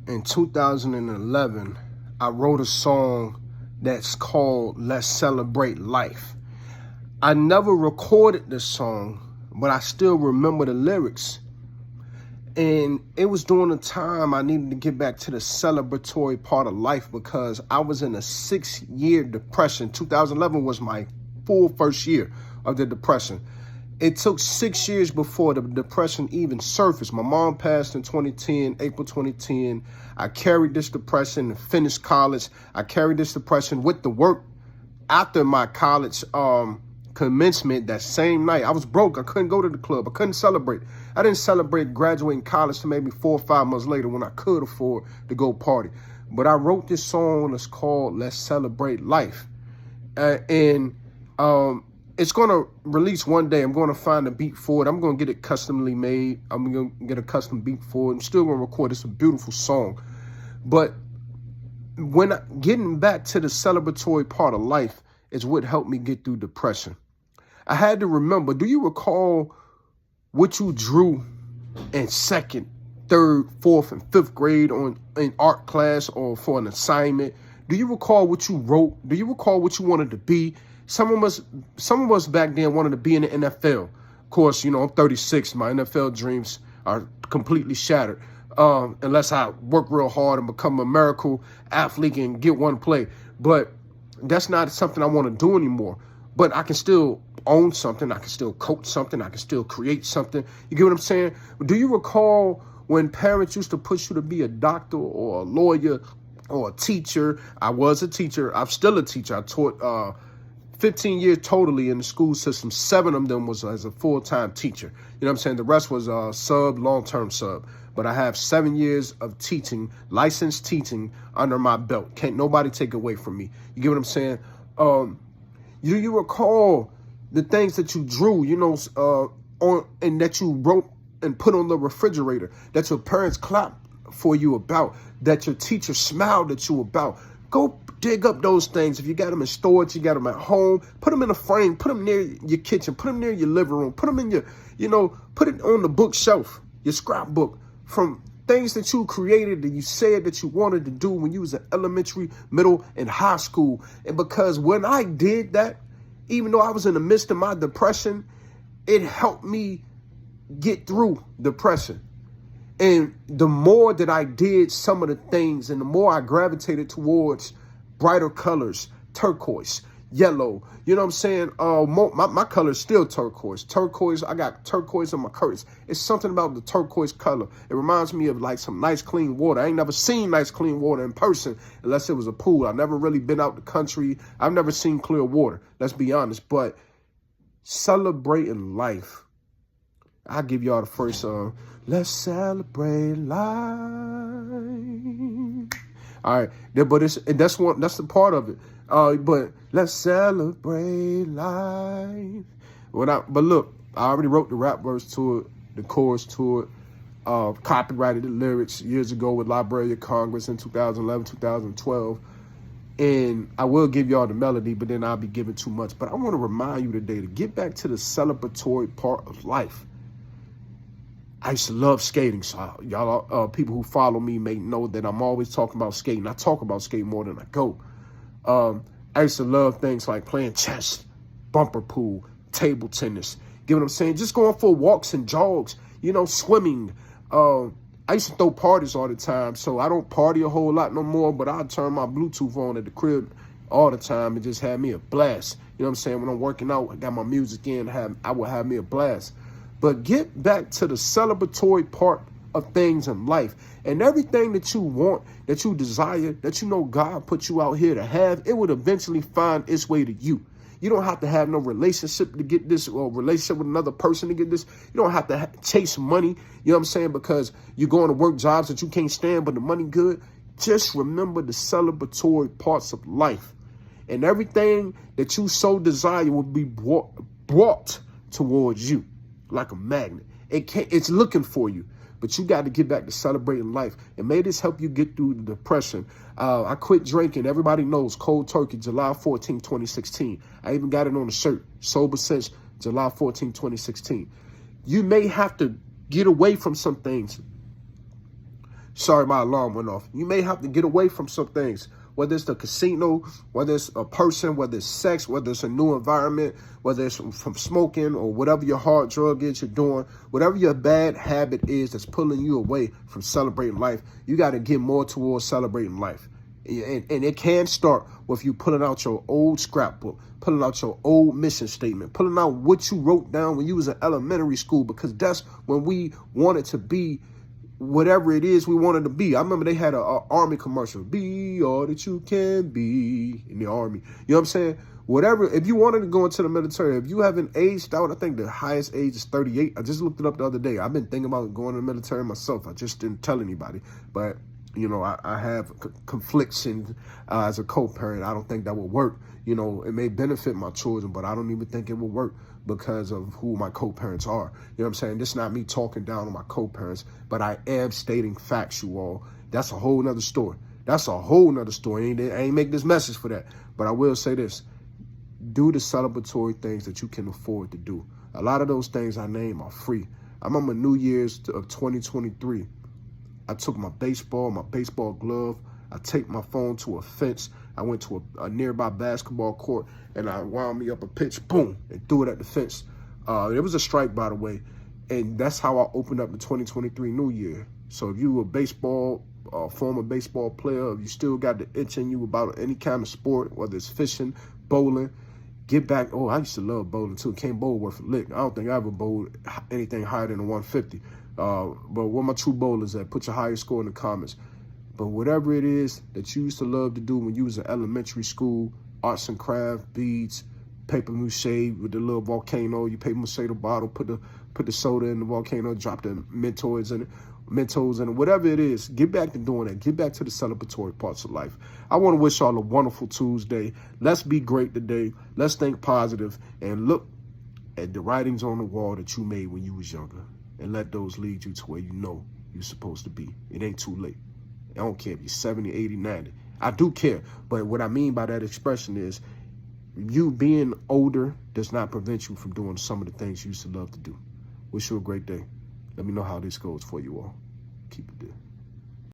in 2011, I wrote a song that's called Let's Celebrate Life. I never recorded this song, but I still remember the lyrics. And it was during the time I needed to get back to the celebratory part of life because I was in a 6-year depression. 2011 was my full first year of the depression. It took 6 years before the depression even surfaced. My mom passed in 2010, April 2010. I carried this depression and finished college. I carried this depression with the work after my college commencement that same night. I was broke. I couldn't go to the club. I couldn't celebrate. I didn't celebrate graduating college till maybe 4 or 5 months later when I could afford to go party. But I wrote this song that's called Let's Celebrate Life. And it's going to release one day. I'm going to find a beat for it. I'm going to get it customly made. I'm going to get a custom beat for it. I'm still going to record. It's a beautiful song. But getting back to the celebratory part of life is what helped me get through depression. I had to remember, do you recall what you drew in 2nd, 3rd, 4th, and 5th grade in art class or for an assignment? Do you recall what you wrote? Do you recall what you wanted to be? Some of us back then wanted to be in the NFL. Of course, I'm 36. My NFL dreams are completely shattered. Unless I work real hard and become a miracle athlete and get one play. But that's not something I want to do anymore. But I can still own something. I can still coach something. I can still create something. You get what I'm saying? Do you recall when parents used to push you to be a doctor or a lawyer or a teacher? I was a teacher. I'm still a teacher. I taught 15 years totally in the school system. 7 of them was as a full-time teacher. You know what I'm saying? The rest was sub, long-term sub. But I have 7 years of teaching, licensed teaching under my belt. Can't nobody take away from me. You get what I'm saying? Do you recall the things that you drew, and that you wrote and put on the refrigerator, that your parents clapped for you about, that your teacher smiled at you about? Go dig up those things. If you got them in storage, you got them at home, put them in a frame, put them near your kitchen, put them near your living room, put them in your, put it on the bookshelf, your scrapbook, from things that you created and you said that you wanted to do when you was in elementary, middle, and high school. And because when I did that, even though I was in the midst of my depression, it helped me get through depression. And the more that I did some of the things and the more I gravitated towards brighter colors, turquoise, yellow, you know what I'm saying? My color is still turquoise. Turquoise, I got turquoise on my curtains. It's something about the turquoise color. It reminds me of like some nice clean water. I ain't never seen nice clean water in person unless it was a pool. I've never really been out the country. I've never seen clear water, let's be honest. But celebrating life, I'll give y'all the first let's celebrate life. All right, but that's the part of it. But let's celebrate life. But look, I already wrote the rap verse to it, the chorus to it, copyrighted the lyrics years ago with Library of Congress in 2011, 2012. And I will give y'all the melody, but then I'll be giving too much. But I want to remind you today to get back to the celebratory part of life. I used to love skating, so y'all, people who follow me may know that I'm always talking about skating. I talk about skating more than I go. I used to love things like playing chess, bumper pool, table tennis. Get what I'm saying? Just going for walks and jogs, swimming. I used to throw parties all the time, so I don't party a whole lot no more, but I turn my Bluetooth on at the crib all the time and just have me a blast. You know what I'm saying? When I'm working out, I got my music in, I will have me a blast. But get back to the celebratory part of things in life, and everything that you want, that you desire, that God put you out here to have, it would eventually find its way to you. You don't have to have no relationship to get this, or relationship with another person to get this. You don't have to chase money, you know what I'm saying, because you're going to work jobs that you can't stand, but the money good. Just remember the celebratory parts of life, and everything that you so desire will be brought towards you like a magnet. It's looking for you. But you got to get back to celebrating life. And may this help you get through the depression. I quit drinking. Everybody knows, cold turkey, July 14, 2016. I even got it on the shirt. Sober since July 14, 2016. You may have to get away from some things Sorry, my alarm went off. You may have to get away from some things, whether it's the casino, whether it's a person, whether it's sex, whether it's a new environment, whether it's from smoking or whatever your hard drug is you're doing, whatever your bad habit is that's pulling you away from celebrating life, you got to get more towards celebrating life. And it can start with you pulling out your old scrapbook, pulling out your old mission statement, pulling out what you wrote down when you was in elementary school, because that's when we wanted to be whatever it is we wanted to be. I remember they had a Army commercial, be all that you can be in the Army. You know what I'm saying? Whatever, if you wanted to go into the military, if you haven't aged out, I think the highest age is 38. I just looked it up the other day. I've been thinking about going to the military myself. I just didn't tell anybody. But, you know, I have conflicts as a co-parent. I don't think that would work. You know, it may benefit my children, but I don't even think it will work because of who my co-parents are. You know what I'm saying? This is not me talking down on my co-parents, but I am stating facts, you all. That's a whole nother story. That's a whole nother story. I ain't make this message for that. But I will say this. Do the celebratory things that you can afford to do. A lot of those things I name are free. I remember New Year's of 2023. I took my baseball glove. I taped my phone to a fence. I went to a nearby basketball court, and I wound me up a pitch, boom, and threw it at the fence. It was a strike, by the way, and that's how I opened up the 2023 New Year. So if you were former baseball player, if you still got the itch in you about any kind of sport, whether it's fishing, bowling, get back. Oh, I used to love bowling too. Can't bowl worth a lick. I don't think I ever bowled anything higher than a 150. But where my true bowlers at? Put your highest score in the comments. But whatever it is that you used to love to do when you was in elementary school, arts and craft, beads, paper mache with the little volcano, you paper mache the bottle, put the soda in the volcano, drop the Mentos in it, whatever it is, get back to doing that. Get back to the celebratory parts of life. I want to wish y'all a wonderful Tuesday. Let's be great today. Let's think positive and look at the writings on the wall that you made when you was younger and let those lead you to where you know you're supposed to be. It ain't too late. I don't care if you're 70, 80, 90. I do care. But what I mean by that expression is you being older does not prevent you from doing some of the things you used to love to do. Wish you a great day. Let me know how this goes for you all. Keep it there.